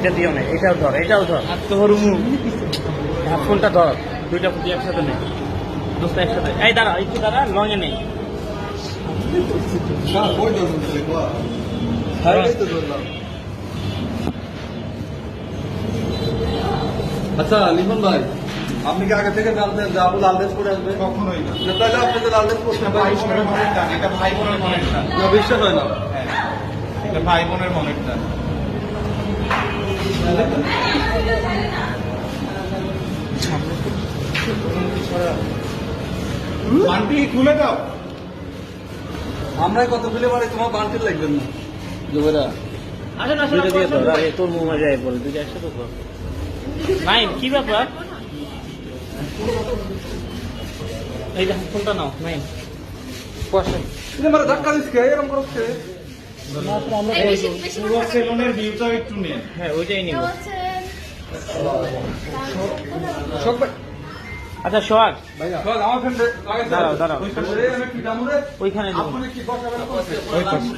এটা দিও না, এটাও ধর, এটাও ধর। আর তোর ফোনটা ধর, দুইটা ফুটি একসাথে নেই, দোস্ত একসাথে। এই দাঁড়া, একটু দাঁড়া, লঙে নেই। আচ্ছা লিমন ভাই, আপনি কি আগে থেকে জানতেন যে আপু লাল ড্রেস পরে আসবে? কখনোই না। না, তাহলে আপনি তো লাল ড্রেস পরতে ভাই বোনের মনের টান, এটা ভাই বোনের মনের টান। না, বিশ্বাস হয় না। হ্যাঁ, এটা ভাই বোনের মনের টান। বান্টি খুলে দাও। আমরাই কত খুলে পারি, তোমার বান্টির লাগবেন না। জুবেরা আসেন আসেন, দুইটা দিয়ে ধর। আরে তোর মোমা যায় বলে, দুইটা একসাথে ধর। নাইম, কি ব্যাপার? এই দেখো, ফোনটা নাও নাইম। বসে। তুমি আমার ধাক্কা দিচ্ছে, এরকম করছে। সেলুনের ভিউটাও একটু নেন। হ্যাঁ, ওইটাই নিব। শোক ভাই, আচ্ছা সোহাগ, শোক, আমার ফ্রেন্ড লাগাইছে। দাঁড়াও, দাঁড়াও। আমি কি জামু রে? ওইখানে দিব। আপনি কি বসাবেন? ওই পাশে।